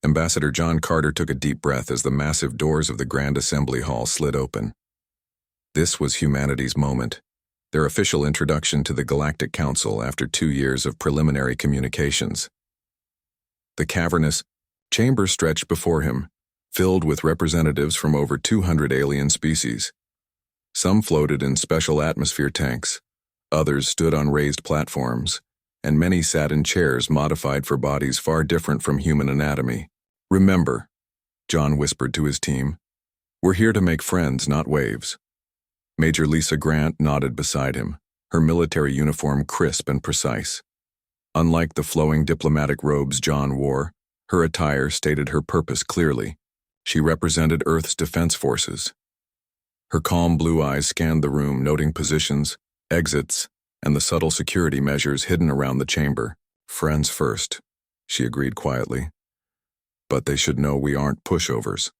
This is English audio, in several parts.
Ambassador John Carter took a deep breath as the massive doors of the Grand Assembly Hall slid open. This was humanity's moment, their official introduction to the Galactic Council after 2 years of preliminary communications. The cavernous chamber stretched before him, filled with representatives from over 200 alien species. Some floated in special atmosphere tanks, others stood on raised platforms, and many sat in chairs modified for bodies far different from human anatomy. "Remember," John whispered to his team, "we're here to make friends, not waves." Major Lisa Grant nodded beside him, her military uniform crisp and precise. Unlike the flowing diplomatic robes John wore, her attire stated her purpose clearly. She represented Earth's defense forces. Her calm blue eyes scanned the room, noting positions, exits, and the subtle security measures hidden around the chamber. "Friends first," she agreed quietly. "But they should know we aren't pushovers."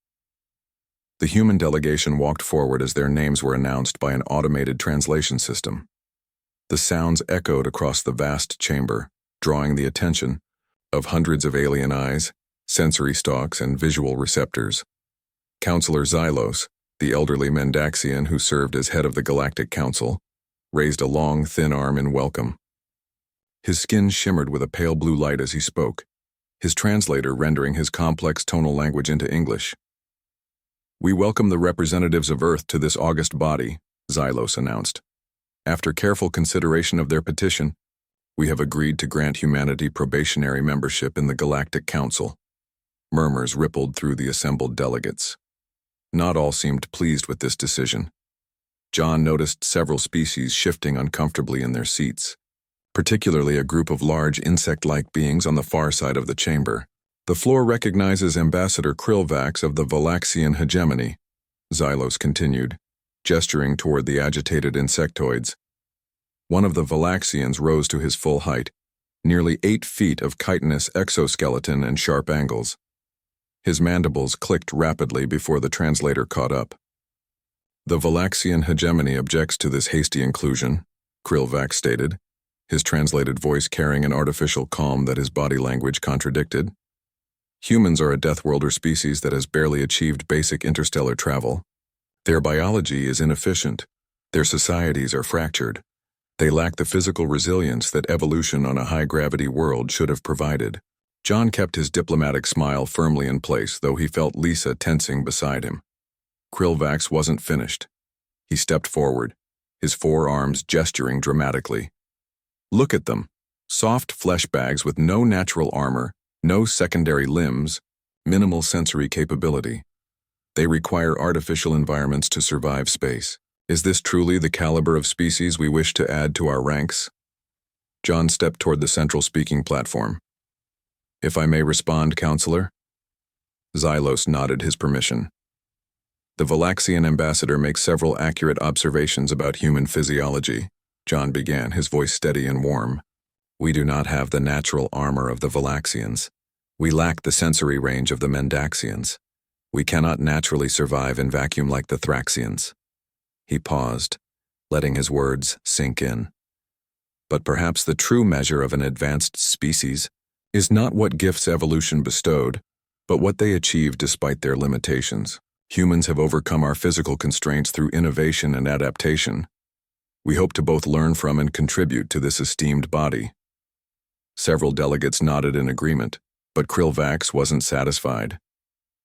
The human delegation walked forward as their names were announced by an automated translation system. The sounds echoed across the vast chamber, drawing the attention of hundreds of alien eyes, sensory stalks, and visual receptors. Counselor Xylos, the elderly Mendaxian who served as head of the Galactic Council, raised a long, thin arm in welcome. His skin shimmered with a pale blue light as he spoke, his translator rendering his complex tonal language into English. "We welcome the representatives of Earth to this august body," Xylos announced. "After careful consideration of their petition, we have agreed to grant humanity probationary membership in the Galactic Council." Murmurs rippled through the assembled delegates. Not all seemed pleased with this decision. John noticed several species shifting uncomfortably in their seats, particularly a group of large insect-like beings on the far side of the chamber. "The floor recognizes Ambassador Krillvax of the Valaxian hegemony," Xylos continued, gesturing toward the agitated insectoids. One of the Valaxians rose to his full height, nearly 8 feet of chitinous exoskeleton and sharp angles. His mandibles clicked rapidly before the translator caught up. "The Valaxian hegemony objects to this hasty inclusion," Krillvax stated, his translated voice carrying an artificial calm that his body language contradicted. "Humans are a Deathworlder species that has barely achieved basic interstellar travel. Their biology is inefficient. Their societies are fractured. They lack the physical resilience that evolution on a high-gravity world should have provided." John kept his diplomatic smile firmly in place, though he felt Lisa tensing beside him. Krillvax wasn't finished. He stepped forward, his forearms gesturing dramatically. "Look at them. Soft flesh bags with no natural armor, no secondary limbs, minimal sensory capability. They require artificial environments to survive space. Is this truly the caliber of species we wish to add to our ranks?" John stepped toward the central speaking platform. "If I may respond, Counselor?" Xylos nodded his permission. "The Valaxian ambassador makes several accurate observations about human physiology," John began, his voice steady and warm. "We do not have the natural armor of the Valaxians. We lack the sensory range of the Mendaxians. We cannot naturally survive in vacuum like the Thraxians." He paused, letting his words sink in. "But perhaps the true measure of an advanced species is not what gifts evolution bestowed, but what they achieve despite their limitations. Humans have overcome our physical constraints through innovation and adaptation. We hope to both learn from and contribute to this esteemed body." Several delegates nodded in agreement, but Krillvax wasn't satisfied.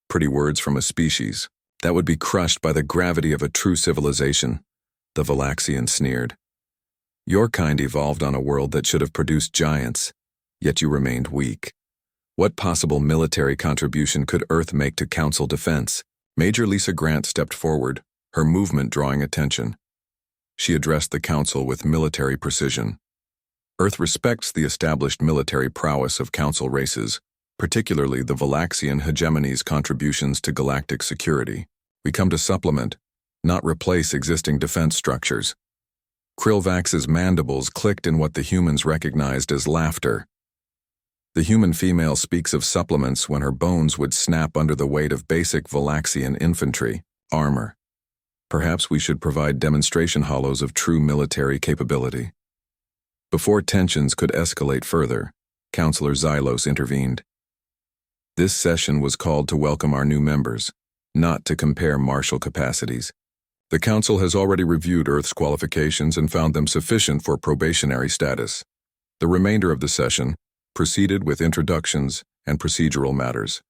"Pretty words from a species that would be crushed by the gravity of a true civilization," the Valaxian sneered. "Your kind evolved on a world that should have produced giants, yet you remained weak. What possible military contribution could Earth make to Council defense?" Major Lisa Grant stepped forward, her movement drawing attention. She addressed the Council with military precision. "Earth respects the established military prowess of Council races, particularly the Valaxian hegemony's contributions to galactic security. We come to supplement, not replace existing defense structures." Krillvax's mandibles clicked in what the humans recognized as laughter. The human female speaks of supplements when her bones would snap under the weight of basic Valaxian infantry, armor. Perhaps we should provide demonstration hollows of true military capability. Before tensions could escalate further, Counselor Xylos intervened. This session was called to welcome our new members, not to compare martial capacities. The Council has already reviewed Earth's qualifications and found them sufficient for probationary status. The remainder of the session proceeded with introductions and procedural matters.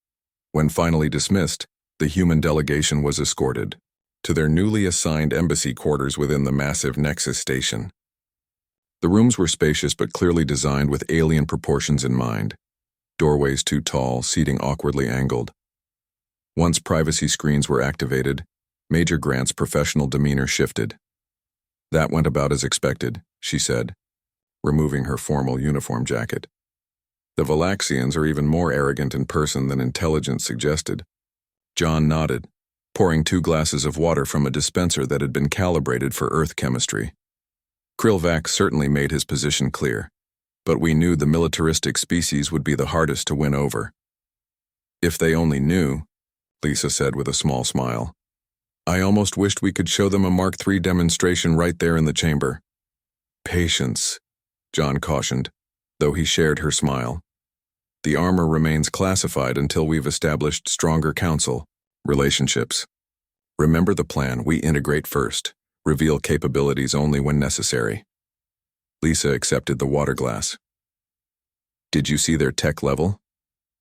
When finally dismissed, the human delegation was escorted to their newly assigned embassy quarters within the massive Nexus station. The rooms were spacious but clearly designed with alien proportions in mind. Doorways too tall, seating awkwardly angled. Once privacy screens were activated, Major Grant's professional demeanor shifted. "That went about as expected," she said, removing her formal uniform jacket. "The Valaxians are even more arrogant in person than intelligence suggested." John nodded, pouring 2 glasses of water from a dispenser that had been calibrated for Earth chemistry. Krillvax certainly made his position clear, but we knew the militaristic species would be the hardest to win over. "If they only knew," Lisa said with a small smile. "I almost wished we could show them a Mark III demonstration right there in the chamber." "Patience," John cautioned, though he shared her smile. "The armor remains classified until we've established stronger council relationships. Remember the plan: we integrate first, reveal capabilities only when necessary." Lisa accepted the water glass. "Did you see their tech level?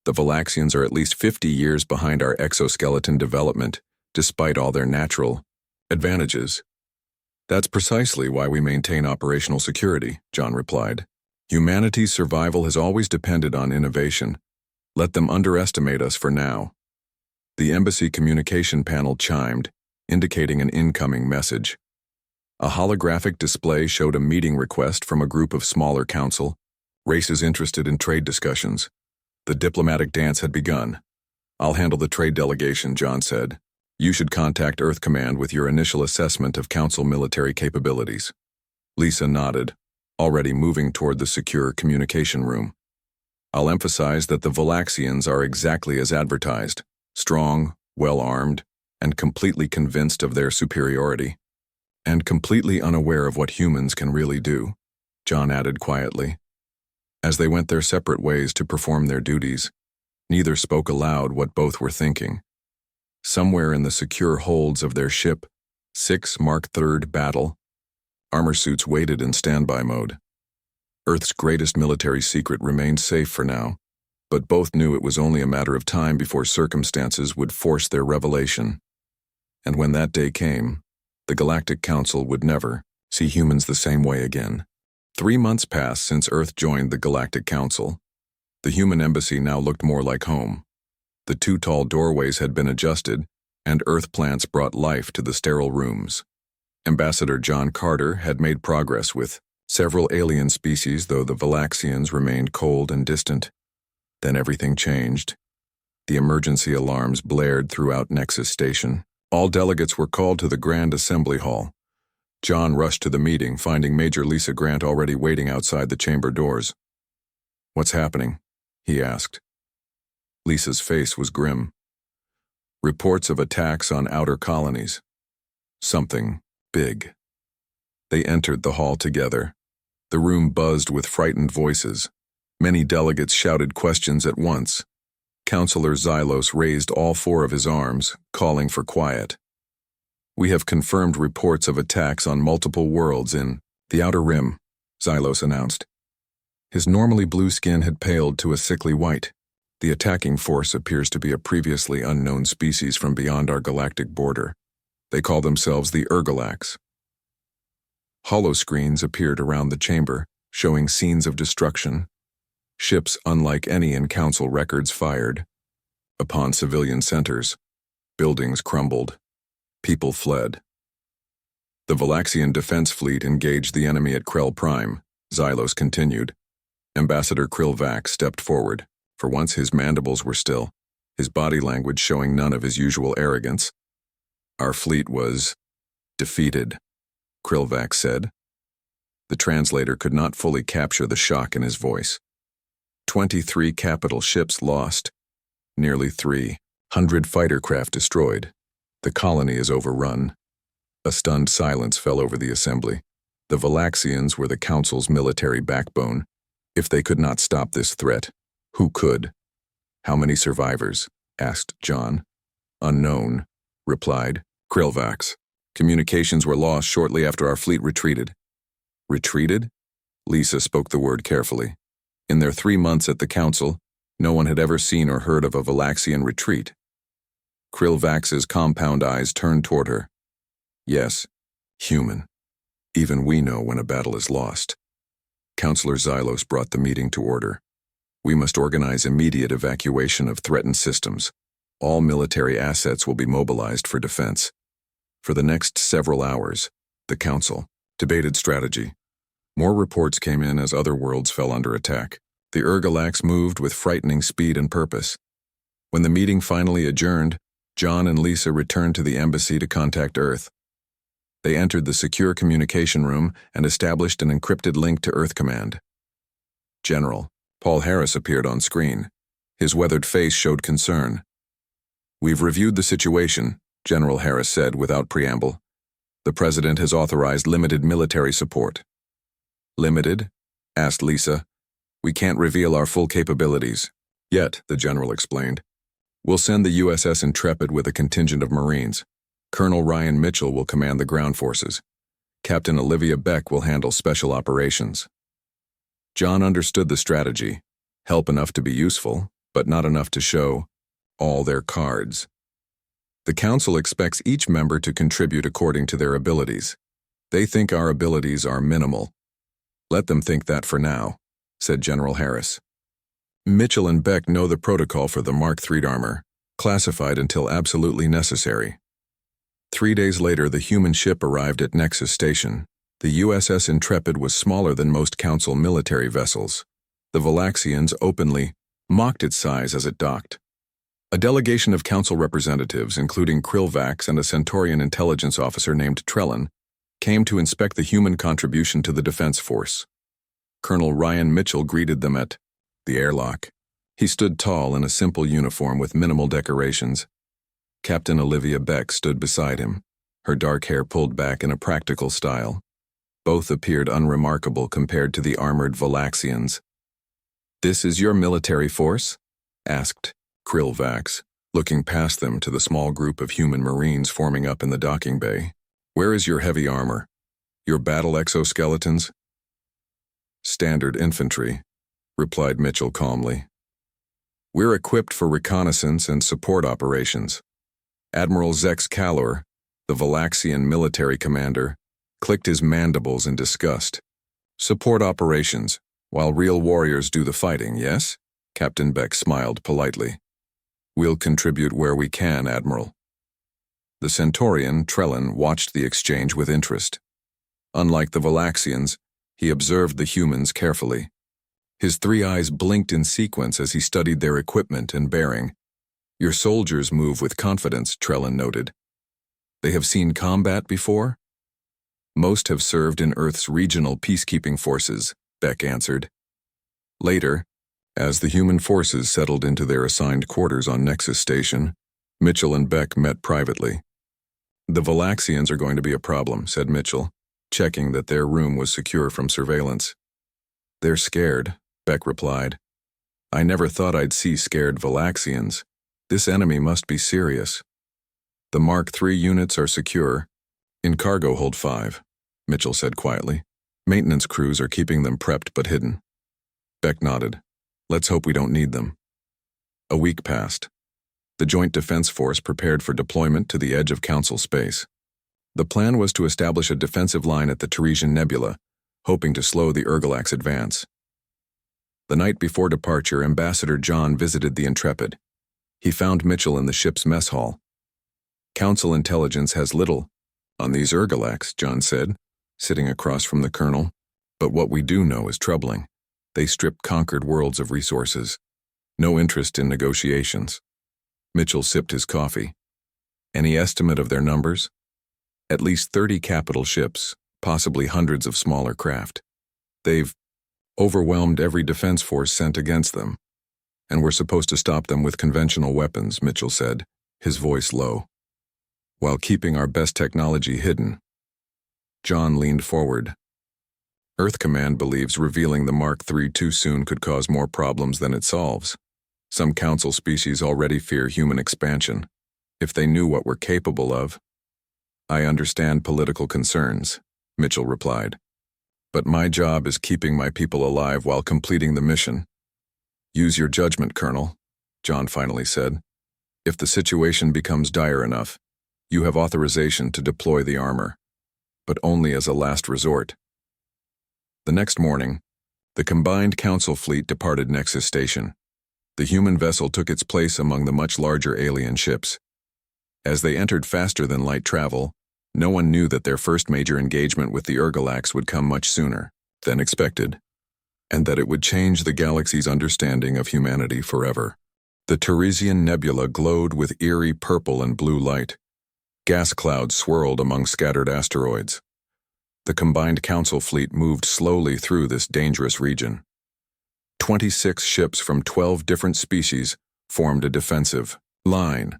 The Valaxians are at least 50 years behind our exoskeleton development, despite all their natural advantages." "That's precisely why we maintain operational security," John replied. "Humanity's survival has always depended on innovation. Let them underestimate us for now." The embassy communication panel chimed, indicating an incoming message. A holographic display showed a meeting request from a group of smaller council, races interested in trade discussions. The diplomatic dance had begun. "I'll handle the trade delegation," John said. "You should contact Earth Command with your initial assessment of Council military capabilities." Lisa nodded, already moving toward the secure communication room. "I'll emphasize that the Valaxians are exactly as advertised, strong, well-armed, and completely convinced of their superiority. And completely unaware of what humans can really do," John added quietly. As they went their separate ways to perform their duties, neither spoke aloud what both were thinking. Somewhere in the secure holds of their ship, 6 Mark III Battle, armor suits waited in standby mode. Earth's greatest military secret remained safe for now, but both knew it was only a matter of time before circumstances would force their revelation. And when that day came, the Galactic Council would never see humans the same way again. 3 months passed since Earth joined the Galactic Council. The human embassy now looked more like home. The 2 tall doorways had been adjusted, and Earth plants brought life to the sterile rooms. Ambassador John Carter had made progress with several alien species, though the Valaxians remained cold and distant. Then everything changed. The emergency alarms blared throughout Nexus Station. All delegates were called to the Grand Assembly Hall. John rushed to the meeting, finding Major Lisa Grant already waiting outside the chamber doors. "What's happening?" he asked. Lisa's face was grim. "Reports of attacks on outer colonies. Something big." They entered the hall together. The room buzzed with frightened voices. Many delegates shouted questions at once. Councillor Xylos raised all 4 of his arms, calling for quiet. "We have confirmed reports of attacks on multiple worlds in the Outer Rim," Xylos announced. His normally blue skin had paled to a sickly white. "The attacking force appears to be a previously unknown species from beyond our galactic border. They call themselves the Urgalax." Holoscreens appeared around the chamber, showing scenes of destruction. Ships unlike any in Council records fired upon civilian centers. Buildings crumbled. People fled. "The Valaxian defense fleet engaged the enemy at Krell Prime," Xylos continued. Ambassador Krillvax stepped forward. For once his mandibles were still, his body language showing none of his usual arrogance. "Our fleet was defeated," Krillvax said. The translator could not fully capture the shock in his voice. 23 capital ships lost, nearly 300 fighter craft destroyed. The colony is overrun. A stunned silence fell over the assembly. The Valaxians were the Council's military backbone. If they could not stop this threat, who could? How many survivors? Asked John. Unknown, replied Krillvax. Communications were lost shortly after our fleet retreated. Retreated? Lisa spoke the word carefully. In their 3 months at the council, no one had ever seen or heard of a Valaxian retreat. Krillvax's compound eyes turned toward her. Yes, human. Even we know when a battle is lost. Counselor Xylos brought the meeting to order. We must organize immediate evacuation of threatened systems. All military assets will be mobilized for defense. For the next several hours, the council debated strategy. More reports came in as other worlds fell under attack. The Urgalax moved with frightening speed and purpose. When the meeting finally adjourned, John and Lisa returned to the embassy to contact Earth. They entered the secure communication room and established an encrypted link to Earth Command. General Paul Harris appeared on screen. His weathered face showed concern. We've reviewed the situation, General Harris said without preamble. The President has authorized limited military support. Limited? Asked Lisa. We can't reveal our full capabilities. Yet, the General explained. We'll send the USS Intrepid with a contingent of Marines. Colonel Ryan Mitchell will command the ground forces. Captain Olivia Beck will handle special operations. John understood the strategy. Help enough to be useful, but not enough to show all their cards. The Council expects each member to contribute according to their abilities. They think our abilities are minimal. Let them think that for now, said General Harris. Mitchell and Beck know the protocol for the Mark III armor, classified until absolutely necessary. 3 days later, the human ship arrived at Nexus Station. The USS Intrepid was smaller than most Council military vessels. The Valaxians openly mocked its size as it docked. A delegation of Council representatives, including Krillvax and a Centaurian intelligence officer named Trellin, came to inspect the human contribution to the defense force. Colonel Ryan Mitchell greeted them at the airlock. He stood tall in a simple uniform with minimal decorations. Captain Olivia Beck stood beside him, her dark hair pulled back in a practical style. Both appeared unremarkable compared to the armored Valaxians. This is your military force? Asked Krillvax, looking past them to the small group of human Marines forming up in the docking bay. Where is your heavy armor? Your battle exoskeletons? Standard infantry, replied Mitchell calmly. We're equipped for reconnaissance and support operations. Admiral Zex Kalor, the Valaxian military commander, clicked his mandibles in disgust. Support operations, while real warriors do the fighting, yes? Captain Beck smiled politely. We'll contribute where we can, Admiral. The Centaurian, Trellin, watched the exchange with interest. Unlike the Valaxians, he observed the humans carefully. His 3 eyes blinked in sequence as he studied their equipment and bearing. Your soldiers move with confidence, Trellin noted. They have seen combat before? Most have served in Earth's regional peacekeeping forces, Beck answered. Later, as the human forces settled into their assigned quarters on Nexus Station, Mitchell and Beck met privately. The Valaxians are going to be a problem, said Mitchell, checking that their room was secure from surveillance. They're scared, Beck replied. I never thought I'd see scared Valaxians. This enemy must be serious. The Mark III units are secure. In cargo hold 5, Mitchell said quietly. Maintenance crews are keeping them prepped but hidden. Beck nodded. Let's hope we don't need them. A week passed. The Joint Defense Force prepared for deployment to the edge of Council space. The plan was to establish a defensive line at the Teresian Nebula, hoping to slow the Urgalax advance. The night before departure, Ambassador John visited the Intrepid. He found Mitchell in the ship's mess hall. Council intelligence has little on these Urgalax, John said, sitting across from the colonel. But what we do know is troubling. They strip conquered worlds of resources. No interest in negotiations. Mitchell sipped his coffee. Any estimate of their numbers? At least 30 capital ships, possibly hundreds of smaller craft. They've overwhelmed every defense force sent against them. And we're supposed to stop them with conventional weapons, Mitchell said, his voice low, while keeping our best technology hidden. John leaned forward. Earth Command believes revealing the Mark III too soon could cause more problems than it solves. Some council species already fear human expansion. If they knew what we're capable of. I understand political concerns, Mitchell replied. But my job is keeping my people alive while completing the mission. Use your judgment, Colonel, John finally said. If the situation becomes dire enough, you have authorization to deploy the armor, but only as a last resort. The next morning, the combined council fleet departed Nexus Station. The human vessel took its place among the much larger alien ships. As they entered faster than light travel, no one knew that their first major engagement with the Urgalax would come much sooner than expected, and that it would change the galaxy's understanding of humanity forever. The Teresian Nebula glowed with eerie purple and blue light. Gas clouds swirled among scattered asteroids. The combined council fleet moved slowly through this dangerous region. 26 ships from 12 different species formed a defensive line.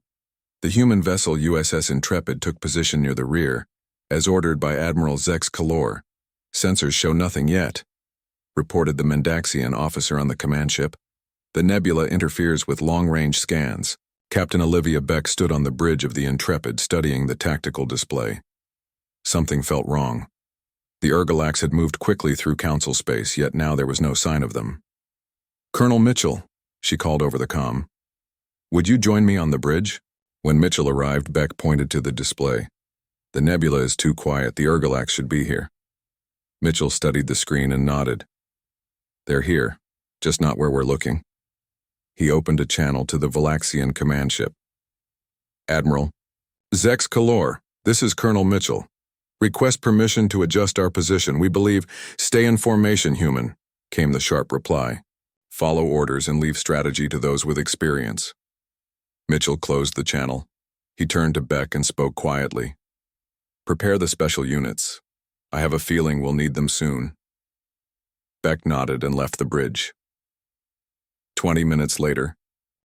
The human vessel USS Intrepid took position near the rear, as ordered by Admiral Zex Kalor. Sensors show nothing yet, reported the Mendaxian officer on the command ship. The nebula interferes with long-range scans. Captain Olivia Beck stood on the bridge of the Intrepid studying the tactical display. Something felt wrong. The Urgalax had moved quickly through council space, yet now there was no sign of them. Colonel Mitchell, she called over the comm. Would you join me on the bridge? When Mitchell arrived, Beck pointed to the display. The nebula is too quiet. The Urgalax should be here. Mitchell studied the screen and nodded. They're here, just not where we're looking. He opened a channel to the Valaxian command ship. Admiral, Zex Kalor, this is Colonel Mitchell. Request permission to adjust our position. We believe, stay in formation, human, came the sharp reply. Follow orders and leave strategy to those with experience. Mitchell closed the channel. He turned to Beck and spoke quietly. Prepare the special units. I have a feeling we'll need them soon. Beck nodded and left the bridge. 20 minutes later,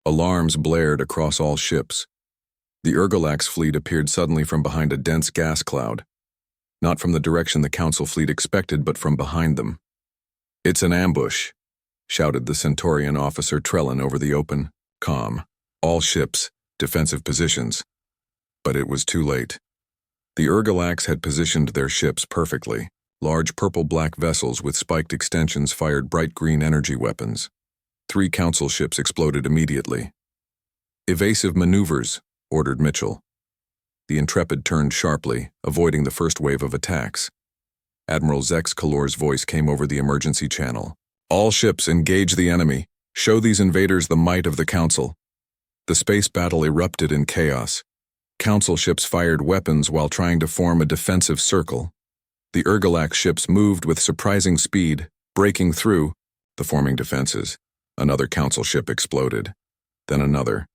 alarms blared across all ships. The Urgalax fleet appeared suddenly from behind a dense gas cloud. Not from the direction the council fleet expected, but from behind them. It's an ambush, shouted the Centaurian officer Trellin over the open comm. All ships, defensive positions. But it was too late. The Urgalax had positioned their ships perfectly. Large purple-black vessels with spiked extensions fired bright green energy weapons. 3 council ships exploded immediately. Evasive maneuvers, ordered Mitchell. The Intrepid turned sharply, avoiding the first wave of attacks. Admiral Zex Kalor's voice came over the emergency channel. All ships engage the enemy. Show these invaders the might of the Council. The space battle erupted in chaos. Council ships fired weapons while trying to form a defensive circle. The Urgalax ships moved with surprising speed, breaking through the forming defenses. Another council ship exploded. Then another.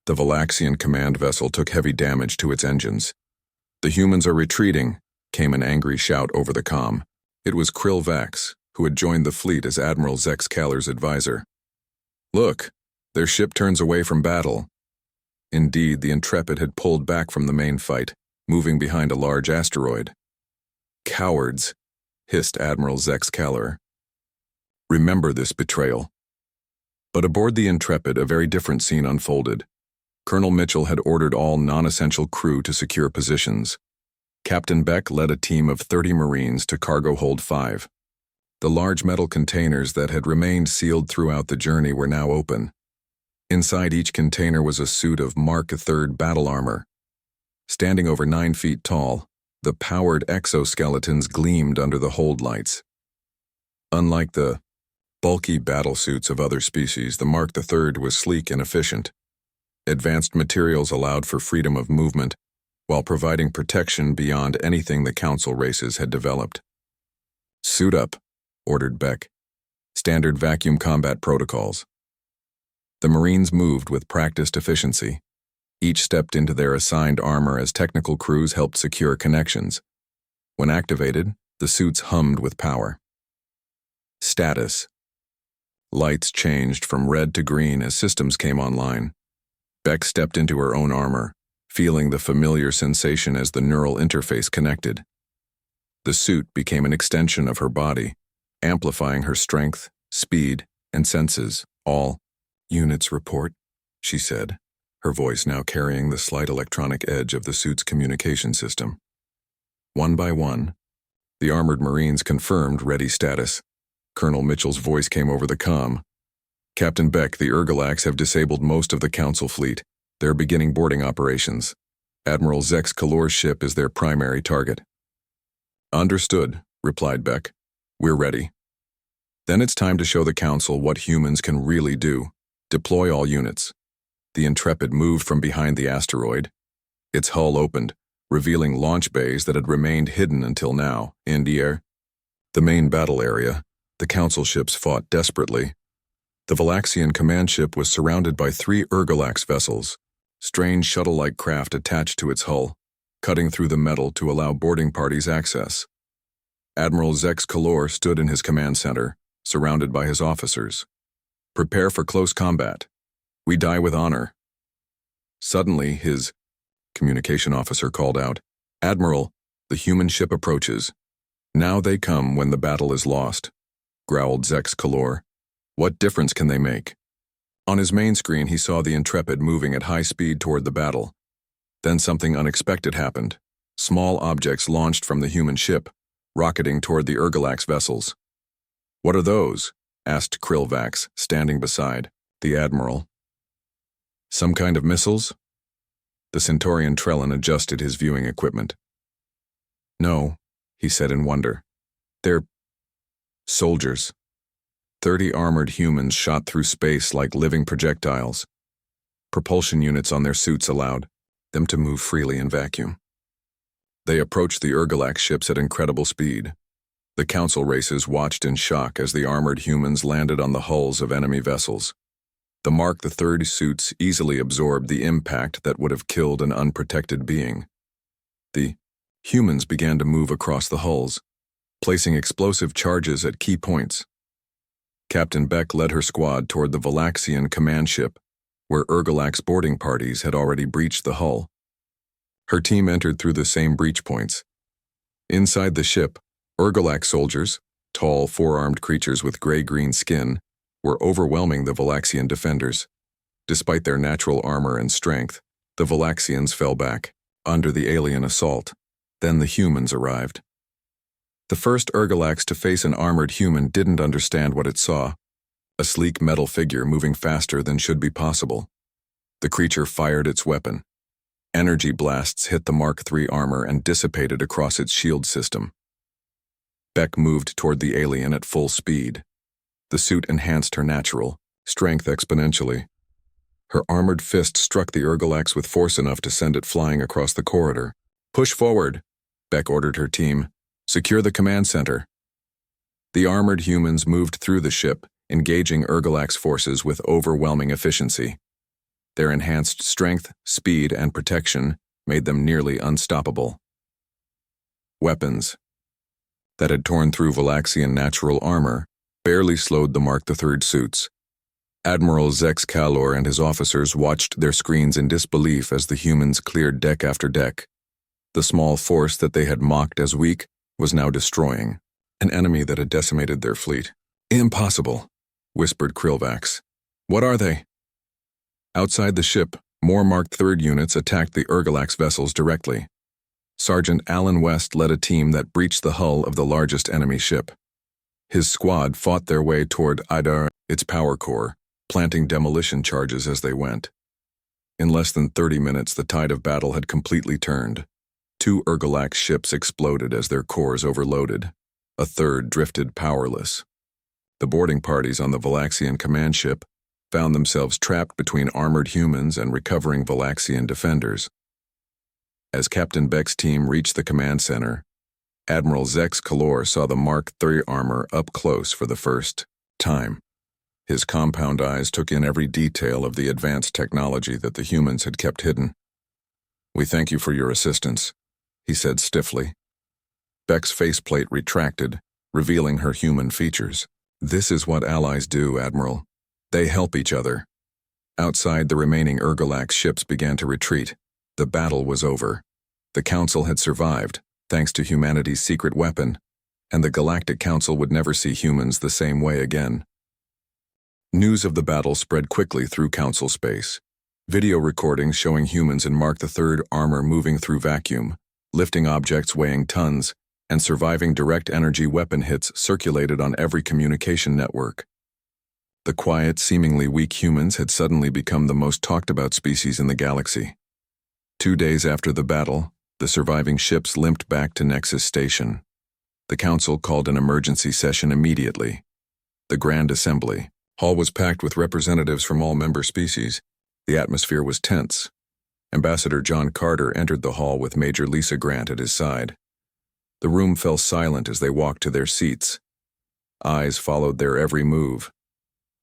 The Valaxian command vessel took heavy damage to its engines. The humans are retreating, came an angry shout over the comm. It was Krill Vax, who had joined the fleet as Admiral Zex Kalor's advisor. Look, their ship turns away from battle. Indeed, the Intrepid had pulled back from the main fight, moving behind a large asteroid. Cowards, hissed Admiral Zex Kalor. Remember this betrayal. But aboard the Intrepid, a very different scene unfolded. Colonel Mitchell had ordered all non-essential crew to secure positions. Captain Beck led a team of 30 Marines to cargo hold 5. The large metal containers that had remained sealed throughout the journey were now open. Inside each container was a suit of Mark III battle armor. Standing over 9 feet tall, the powered exoskeletons gleamed under the hold lights. Unlike the bulky battlesuits of other species, the Mark III was sleek and efficient. Advanced materials allowed for freedom of movement, while providing protection beyond anything the Council races had developed. Suit up, ordered Beck. Standard vacuum combat protocols. The Marines moved with practiced efficiency. Each stepped into their assigned armor as technical crews helped secure connections. When activated, the suits hummed with power. Status. Lights changed from red to green as systems came online. Beck stepped into her own armor, feeling the familiar sensation as the neural interface connected. The suit became an extension of her body, amplifying her strength, speed, and senses, all Units report, she said, her voice now carrying the slight electronic edge of the suit's communication system. One by one, the armored Marines confirmed ready status. Colonel Mitchell's voice came over the comm. Captain Beck, the Urgalax have disabled most of the Council fleet. They're beginning boarding operations. Admiral Zex Kalor's ship is their primary target. Understood, replied Beck. We're ready. Then it's time to show the Council what humans can really do. Deploy all units. The Intrepid moved from behind the asteroid. Its hull opened, revealing launch bays that had remained hidden until now, in the air. The main battle area, the Council ships fought desperately. The Valaxian command ship was surrounded by 3 Urgalax vessels, strange shuttle-like craft attached to its hull, cutting through the metal to allow boarding parties access. Admiral Zex Kalor stood in his command center, surrounded by his officers. Prepare for close combat. We die with honor. Suddenly, his communication officer called out, Admiral, the human ship approaches. Now they come when the battle is lost, growled Zex Kalor. What difference can they make? On his main screen, he saw the Intrepid moving at high speed toward the battle. Then something unexpected happened. Small objects launched from the human ship, rocketing toward the Urgalax vessels. What are those? Asked Krillvax, standing beside the Admiral. Some kind of missiles? The Centaurian Trellin adjusted his viewing equipment. No, he said in wonder. They're soldiers. 30 armored humans shot through space like living projectiles. Propulsion units on their suits allowed them to move freely in vacuum. They approached the Urgalax ships at incredible speed. The Council races watched in shock as the armored humans landed on the hulls of enemy vessels. The Mark III suits easily absorbed the impact that would have killed an unprotected being. The humans began to move across the hulls, placing explosive charges at key points. Captain Beck led her squad toward the Valaxian command ship, where Urgalax boarding parties had already breached the hull. Her team entered through the same breach points. Inside the ship, Urgalax soldiers, tall, four-armed creatures with gray-green skin, were overwhelming the Valaxian defenders. Despite their natural armor and strength, the Valaxians fell back, under the alien assault. Then the humans arrived. The first Urgalax to face an armored human didn't understand what it saw. A sleek metal figure moving faster than should be possible. The creature fired its weapon. Energy blasts hit the Mark III armor and dissipated across its shield system. Beck moved toward the alien at full speed. The suit enhanced her natural strength exponentially. Her armored fist struck the Urgalax with force enough to send it flying across the corridor. Push forward, Beck ordered her team. Secure the command center. The armored humans moved through the ship, engaging Urgalax forces with overwhelming efficiency. Their enhanced strength, speed, and protection made them nearly unstoppable. Weapons that had torn through Valaxian natural armor barely slowed the Mark III suits. Admiral Zex Kalor and his officers watched their screens in disbelief as the humans cleared deck after deck. The small force that they had mocked as weak was now destroying an enemy that had decimated their fleet. Impossible, whispered Krillvax. What are they? Outside the ship, more Mark III units attacked the Urgalax vessels directly. Sergeant Alan West led a team that breached the hull of the largest enemy ship. His squad fought their way toward Idar, its power core, planting demolition charges as they went. In less than 30 minutes, the tide of battle had completely turned. 2 Urgalax ships exploded as their cores overloaded. A third drifted powerless. The boarding parties on the Valaxian command ship found themselves trapped between armored humans and recovering Valaxian defenders. As Captain Beck's team reached the command center, Admiral Zex Kalor saw the Mark III armor up close for the first time. His compound eyes took in every detail of the advanced technology that the humans had kept hidden. "We thank you for your assistance," he said stiffly. Beck's faceplate retracted, revealing her human features. "This is what allies do, Admiral. They help each other." Outside, the remaining Urgalax ships began to retreat. The battle was over. The Council had survived, thanks to humanity's secret weapon, and the Galactic Council would never see humans the same way again. News of the battle spread quickly through Council space. Video recordings showing humans in Mark III armor moving through vacuum, lifting objects weighing tons, and surviving direct energy weapon hits circulated on every communication network. The quiet, seemingly weak humans had suddenly become the most talked-about species in the galaxy. 2 days after the battle, the surviving ships limped back to Nexus Station. The Council called an emergency session immediately. The Grand Assembly Hall was packed with representatives from all member species. The atmosphere was tense. Ambassador John Carter entered the hall with Major Lisa Grant at his side. The room fell silent as they walked to their seats. Eyes followed their every move.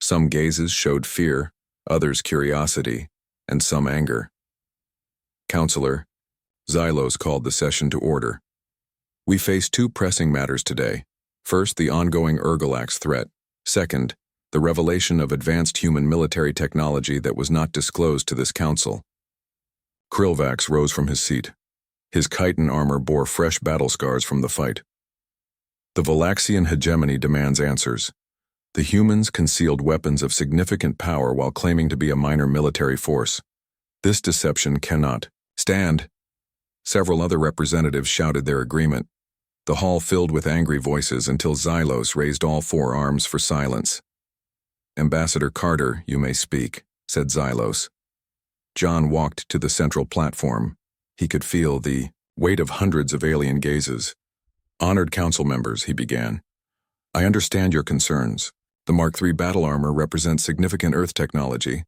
Some gazes showed fear, others curiosity, and some anger. Counselor, Xylos called the session to order. We face 2 pressing matters today. First, the ongoing Urgalax threat. Second, the revelation of advanced human military technology that was not disclosed to this council. Krillvax rose from his seat. His chitin armor bore fresh battle scars from the fight. The Valaxian hegemony demands answers. The humans concealed weapons of significant power while claiming to be a minor military force. This deception cannot stand. Several other representatives shouted their agreement. The hall filled with angry voices until Xylos raised all 4 arms for silence. Ambassador Carter, you may speak, said Xylos. John walked to the central platform. He could feel the weight of hundreds of alien gazes. Honored council members, he began. I understand your concerns. The Mark III battle armor represents significant Earth technology.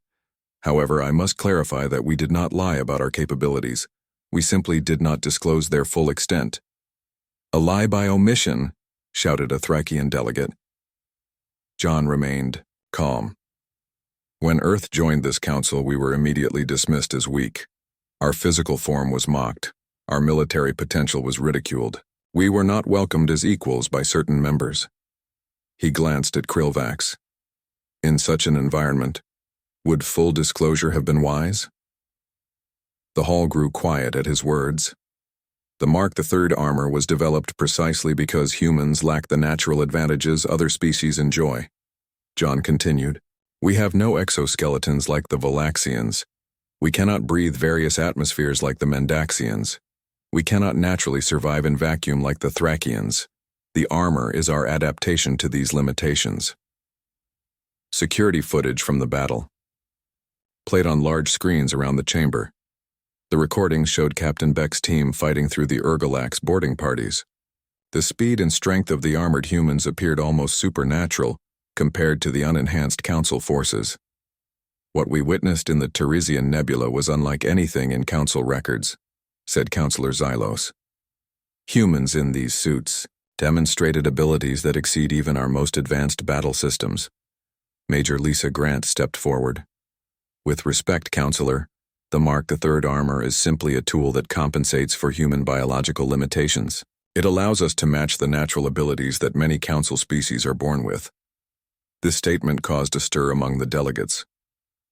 However, I must clarify that we did not lie about our capabilities. We simply did not disclose their full extent. A lie by omission, shouted a Thracian delegate. John remained calm. When Earth joined this council, we were immediately dismissed as weak. Our physical form was mocked. Our military potential was ridiculed. We were not welcomed as equals by certain members. He glanced at Krillvax. In such an environment, would full disclosure have been wise? The hall grew quiet at his words. The Mark III armor was developed precisely because humans lack the natural advantages other species enjoy. John continued, we have no exoskeletons like the Valaxians. We cannot breathe various atmospheres like the Mendaxians. We cannot naturally survive in vacuum like the Thracians. The armor is our adaptation to these limitations. Security footage from the battle played on large screens around the chamber. The recordings showed Captain Beck's team fighting through the Urgalax boarding parties. The speed and strength of the armored humans appeared almost supernatural compared to the unenhanced Council forces. What we witnessed in the Teresian Nebula was unlike anything in Council records, said Counselor Xylos. Humans in these suits demonstrated abilities that exceed even our most advanced battle systems. Major Lisa Grant stepped forward. With respect, Counselor, the Mark III armor is simply a tool that compensates for human biological limitations. It allows us to match the natural abilities that many Council species are born with. This statement caused a stir among the delegates.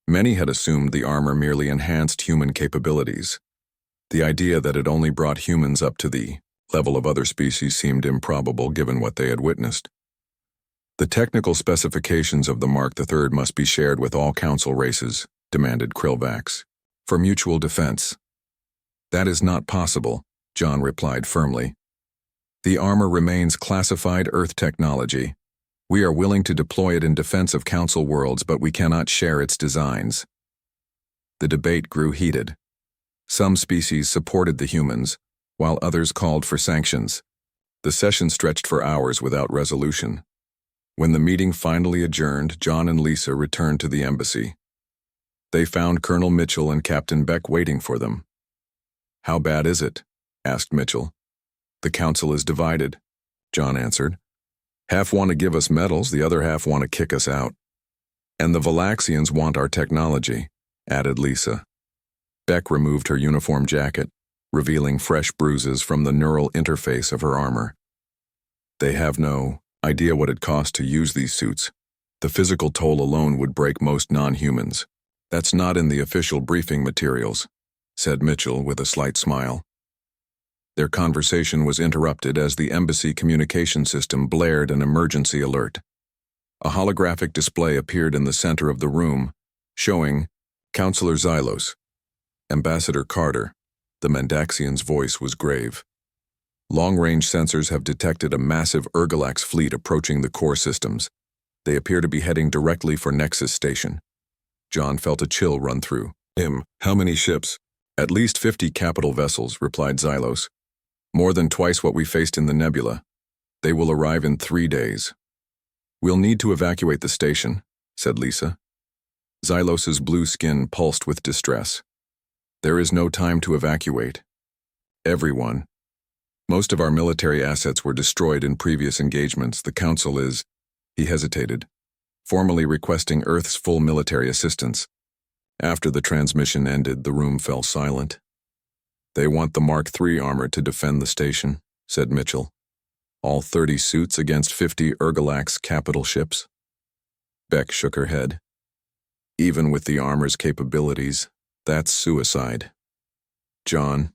Many had assumed the armor merely enhanced human capabilities. The idea that it only brought humans up to the level of other species seemed improbable given what they had witnessed. The technical specifications of the Mark III must be shared with all Council races, demanded Krillvax, for mutual defense. That is not possible, John replied firmly. The armor remains classified Earth technology. We are willing to deploy it in defense of Council worlds, but we cannot share its designs. The debate grew heated. Some species supported the humans, while others called for sanctions. The session stretched for hours without resolution. When the meeting finally adjourned, John and Lisa returned to the embassy. They found Colonel Mitchell and Captain Beck waiting for them. How bad is it? Asked Mitchell. The Council is divided, John answered. Half want to give us medals, the other half want to kick us out. And the Valaxians want our technology, added Lisa. Beck removed her uniform jacket, revealing fresh bruises from the neural interface of her armor. They have no idea what it costs to use these suits. The physical toll alone would break most non-humans. That's not in the official briefing materials, said Mitchell with a slight smile. Their conversation was interrupted as the embassy communication system blared an emergency alert. A holographic display appeared in the center of the room, showing Counselor Xylos, Ambassador Carter. The Mendaxian's voice was grave. Long-range sensors have detected a massive Urgalax fleet approaching the core systems. They appear to be heading directly for Nexus Station. John felt a chill run through him. How many ships? At least 50 capital vessels, replied Xylos. More than twice what we faced in the nebula. They will arrive in 3 days. We'll need to evacuate the station, said Lisa. Xylos's blue skin pulsed with distress. There is no time to evacuate. Everyone. Most of our military assets were destroyed in previous engagements. The Council is, he hesitated, formally requesting Earth's full military assistance. After the transmission ended, the room fell silent. They want the Mark III armor to defend the station, said Mitchell. All 30 suits against 50 Urgalax capital ships. Beck shook her head. Even with the armor's capabilities, that's suicide. John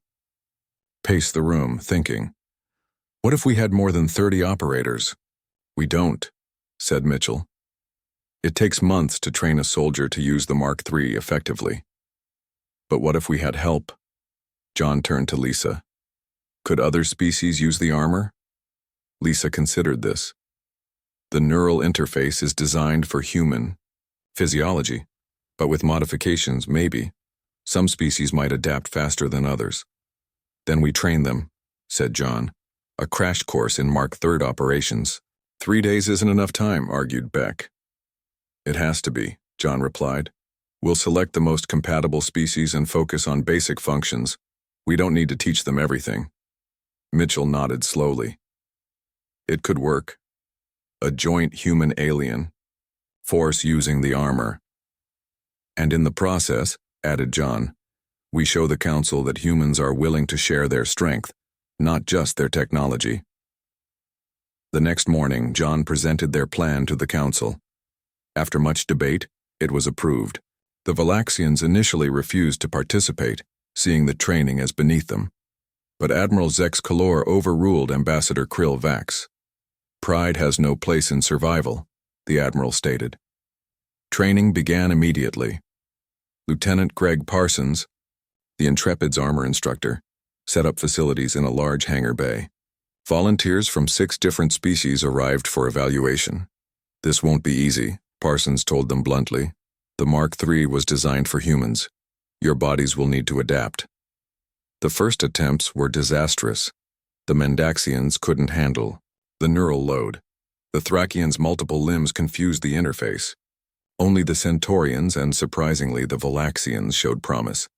paced the room, thinking, what if we had more than 30 operators? We don't, said Mitchell. It takes months to train a soldier to use the Mark III effectively. But what if we had help? John turned to Lisa. Could other species use the armor? Lisa considered this. The neural interface is designed for human physiology, but with modifications, maybe. Some species might adapt faster than others. Then we train them, said John. A crash course in Mark III operations. 3 days isn't enough time, argued Beck. It has to be, John replied. We'll select the most compatible species and focus on basic functions. We don't need to teach them everything. Mitchell nodded slowly. It could work. A joint human-alien force using the armor. And in the process, added John, we show the Council that humans are willing to share their strength, not just their technology. The next morning, John presented their plan to the Council. After much debate, it was approved. The Valaxians initially refused to participate, seeing the training as beneath them. But Admiral Zex Kalor overruled Ambassador Krill Vax. Pride has no place in survival, the Admiral stated. Training began immediately. Lieutenant Greg Parsons, the Intrepid's armor instructor, set up facilities in a large hangar bay. Volunteers from 6 different species arrived for evaluation. This won't be easy, Parsons told them bluntly. The Mark III was designed for humans. Your bodies will need to adapt. The first attempts were disastrous. The Mendaxians couldn't handle the neural load. The Thracians' multiple limbs confused the interface. Only the Centaurians and, surprisingly, the Valaxians showed promise.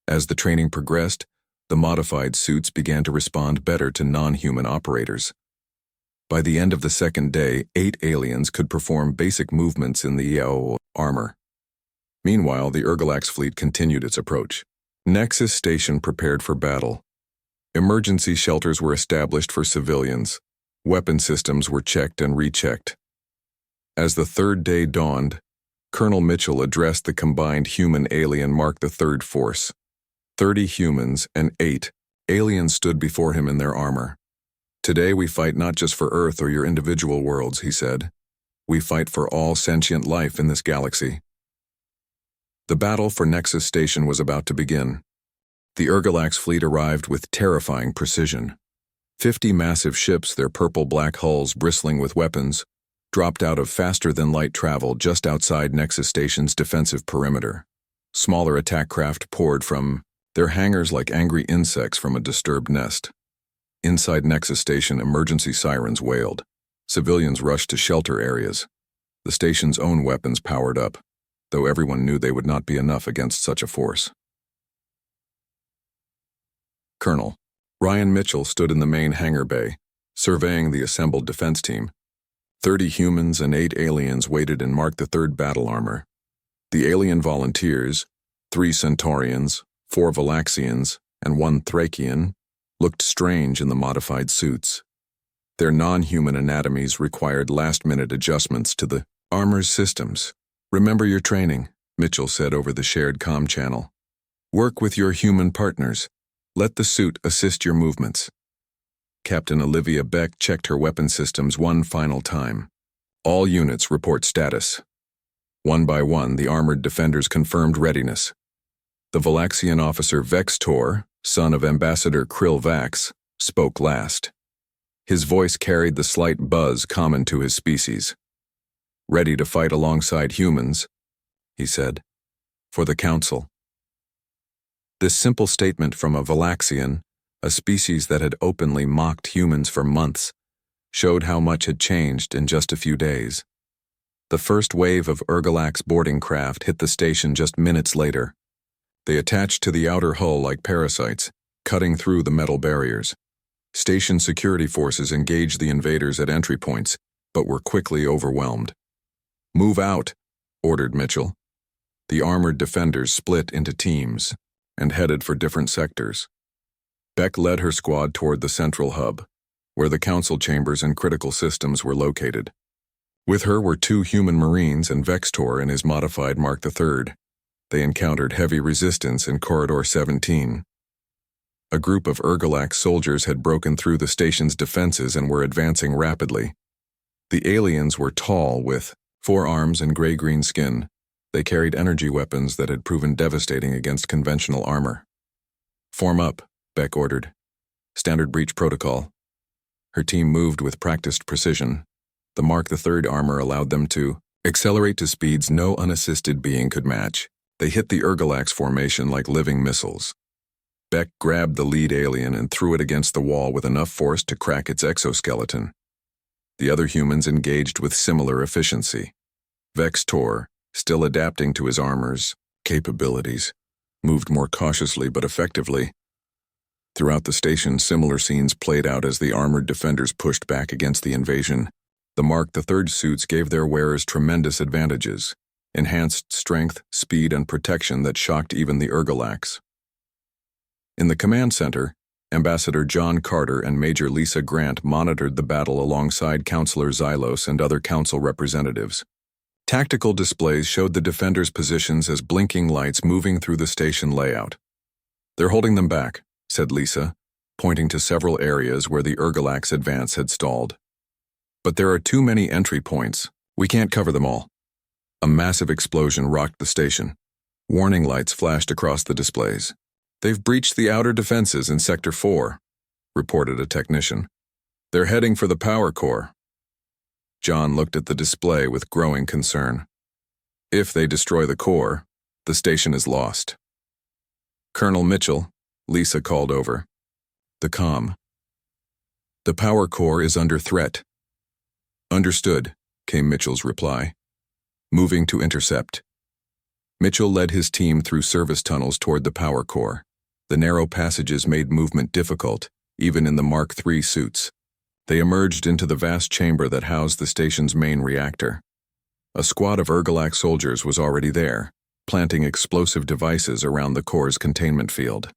As the training progressed, the modified suits began to respond better to non-human operators. By the end of the second day, 8 aliens could perform basic movements in the EO armor. Meanwhile, the Urgalax fleet continued its approach. Nexus Station prepared for battle. Emergency shelters were established for civilians. Weapon systems were checked and rechecked. As the third day dawned, Colonel Mitchell addressed the combined human-alien Mark III force. 30 humans and 8 aliens stood before him in their armor. Today we fight not just for Earth or your individual worlds, he said. We fight for all sentient life in this galaxy. The battle for Nexus Station was about to begin. The Urgalax fleet arrived with terrifying precision. 50 massive ships, their purple-black hulls bristling with weapons, dropped out of faster-than-light travel just outside Nexus Station's defensive perimeter. Smaller attack craft poured from their hangars like angry insects from a disturbed nest. Inside Nexus Station, emergency sirens wailed. Civilians rushed to shelter areas. The station's own weapons powered up, though everyone knew they would not be enough against such a force. Colonel Ryan Mitchell stood in the main hangar bay, surveying the assembled defense team. 30 humans and 8 aliens waited in Mark III battle armor. The alien volunteers, 3 Centaurians, 4 Valaxians, and 1 Thracian, looked strange in the modified suits. Their non-human anatomies required last-minute adjustments to the armor's systems. Remember your training, Mitchell said over the shared comm channel. Work with your human partners. Let the suit assist your movements. Captain Olivia Beck checked her weapon systems one final time. All units report status. One by one, the armored defenders confirmed readiness. The Valaxian officer Vextor, son of Ambassador Krill Vax, spoke last. His voice carried the slight buzz common to his species. "Ready to fight alongside humans," he said, "for the Council." This simple statement from a Valaxian, a species that had openly mocked humans for months, showed how much had changed in just a few days. The first wave of Urgalax boarding craft hit the station just minutes later. They attached to the outer hull like parasites, cutting through the metal barriers. Station security forces engaged the invaders at entry points, but were quickly overwhelmed. "Move out," ordered Mitchell. The armored defenders split into teams and headed for different sectors. Beck led her squad toward the central hub, where the council chambers and critical systems were located. With her were 2 human Marines and Vextor and his modified Mark III. They encountered heavy resistance in Corridor 17. A group of Urgalax soldiers had broken through the station's defenses and were advancing rapidly. The aliens were tall with 4 arms and gray-green skin. They carried energy weapons that had proven devastating against conventional armor. "Form up," Beck ordered. "Standard breach protocol." Her team moved with practiced precision. The Mark III armor allowed them to accelerate to speeds no unassisted being could match. They hit the Urgalax formation like living missiles. Beck grabbed the lead alien and threw it against the wall with enough force to crack its exoskeleton. The other humans engaged with similar efficiency. Vextor, still adapting to his armor's capabilities, moved more cautiously but effectively. Throughout the station, similar scenes played out as the armored defenders pushed back against the invasion. The Mark III suits gave their wearers tremendous advantages, enhanced strength, speed, and protection that shocked even the Urgalax. In the command center, Ambassador John Carter and Major Lisa Grant monitored the battle alongside Counselor Xylos and other council representatives. Tactical displays showed the defenders' positions as blinking lights moving through the station layout. "They're holding them back," said Lisa, pointing to several areas where the Urgalax advance had stalled. "But there are too many entry points. We can't cover them all." A massive explosion rocked the station. Warning lights flashed across the displays. "They've breached the outer defenses in Sector 4, reported a technician. "They're heading for the power core." John looked at the display with growing concern. "If they destroy the core, the station is lost." "Colonel Mitchell," Lisa called over. The comm. "The power core is under threat." "Understood," came Mitchell's reply. "Moving to intercept." Mitchell led his team through service tunnels toward the power core. The narrow passages made movement difficult, even in the Mark III suits. They emerged into the vast chamber that housed the station's main reactor. A squad of Urgalax soldiers was already there, planting explosive devices around the core's containment field.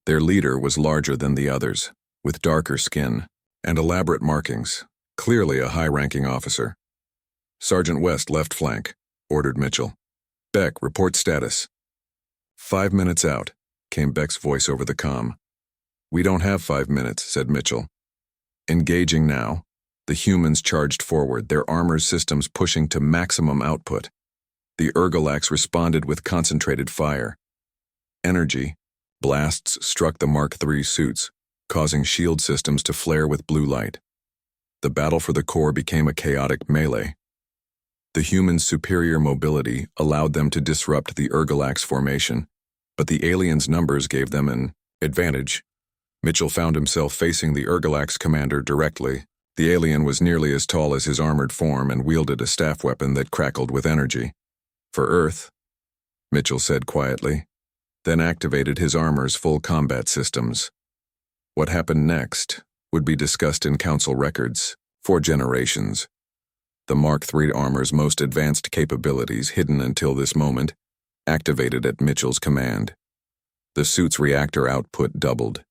Their leader was larger than the others, with darker skin and elaborate markings, clearly a high-ranking officer. "Sergeant West, left flank," ordered Mitchell. "Beck, report status." 5 minutes out, came Beck's voice over the comm. "We don't have 5 minutes," said Mitchell. Engaging now, the humans charged forward, their armor systems pushing to maximum output. The Urgalax responded with concentrated fire. Energy blasts struck the Mark III suits, causing shield systems to flare with blue light. The battle for the core became a chaotic melee. The humans' superior mobility allowed them to disrupt the Urgalax formation, but the aliens' numbers gave them an advantage. Mitchell found himself facing the Urgalax commander directly. The alien was nearly as tall as his armored form and wielded a staff weapon that crackled with energy. "For Earth," Mitchell said quietly, then activated his armor's full combat systems. What happened next would be discussed in council records for generations. The Mark III armor's most advanced capabilities, hidden until this moment, activated at Mitchell's command. The suit's reactor output doubled.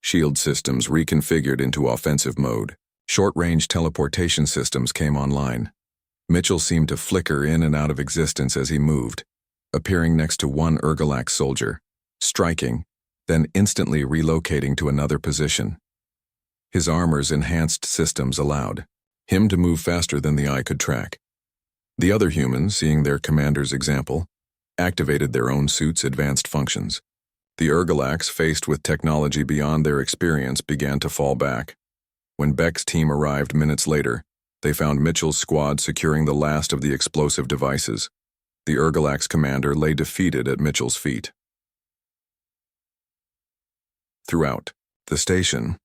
Shield systems reconfigured into offensive mode. Short-range teleportation systems came online. Mitchell seemed to flicker in and out of existence as he moved, appearing next to one Urgalax soldier, striking, then instantly relocating to another position. His armor's enhanced systems allowed him to move faster than the eye could track. The other humans, seeing their commander's example, activated their own suits' advanced functions. The Urgalax, faced with technology beyond their experience, began to fall back. When Beck's team arrived minutes later, they found Mitchell's squad securing the last of the explosive devices. The Urgalax commander lay defeated at Mitchell's feet. Throughout the station,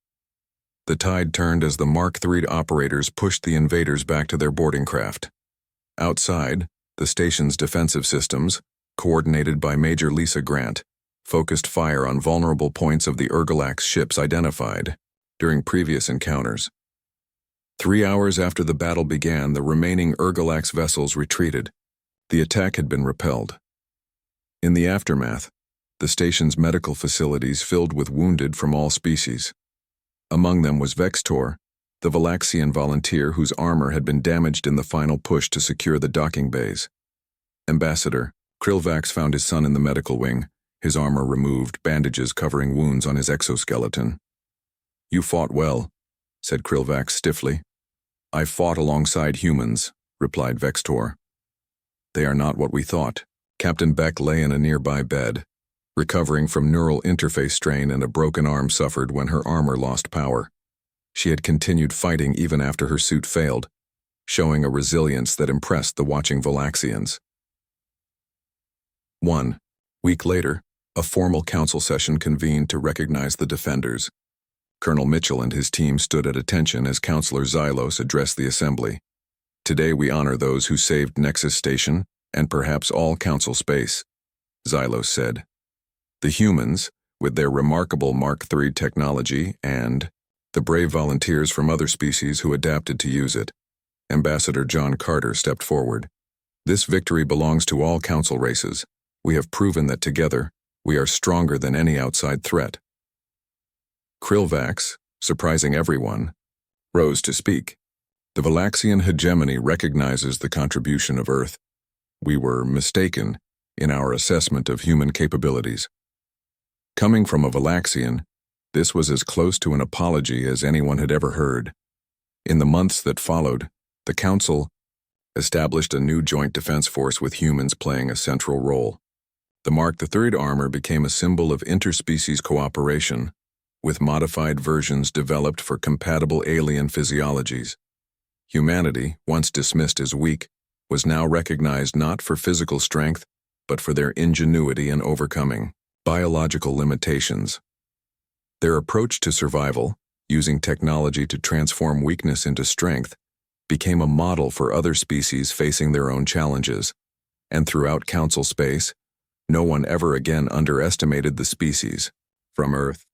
the tide turned as the Mark III operators pushed the invaders back to their boarding craft. Outside, the station's defensive systems, coordinated by Major Lisa Grant, focused fire on vulnerable points of the Urgalax ships identified during previous encounters. 3 hours after the battle began, the remaining Urgalax vessels retreated. The attack had been repelled. In the aftermath, the station's medical facilities filled with wounded from all species. Among them was Vextor, the Valaxian volunteer whose armor had been damaged in the final push to secure the docking bays. Ambassador Krillvax found his son in the medical wing, his armor removed, bandages covering wounds on his exoskeleton. "You fought well," said Krillvax stiffly. "I fought alongside humans," replied Vextor. "They are not what we thought." Captain Beck lay in a nearby bed, recovering from neural interface strain and a broken arm suffered when her armor lost power. She had continued fighting even after her suit failed, showing a resilience that impressed the watching Valaxians. 1 week later, a formal council session convened to recognize the defenders. Colonel Mitchell and his team stood at attention as Counselor Xylos addressed the assembly. "Today we honor those who saved Nexus Station and perhaps all Council space," Xylos said. "The humans, with their remarkable Mark III technology, and the brave volunteers from other species who adapted to use it." Ambassador John Carter stepped forward. "This victory belongs to all Council races. We have proven that together, we are stronger than any outside threat." Krillvax, surprising everyone, rose to speak. "The Valaxian hegemony recognizes the contribution of Earth. We were mistaken in our assessment of human capabilities." Coming from a Valaxian, this was as close to an apology as anyone had ever heard. In the months that followed, the Council established a new joint defense force with humans playing a central role. The Mark III armor became a symbol of interspecies cooperation, with modified versions developed for compatible alien physiologies. Humanity, once dismissed as weak, was now recognized not for physical strength, but for their ingenuity in overcoming biological limitations. Their approach to survival, using technology to transform weakness into strength, became a model for other species facing their own challenges. And throughout Council space, no one ever again underestimated the species, from Earth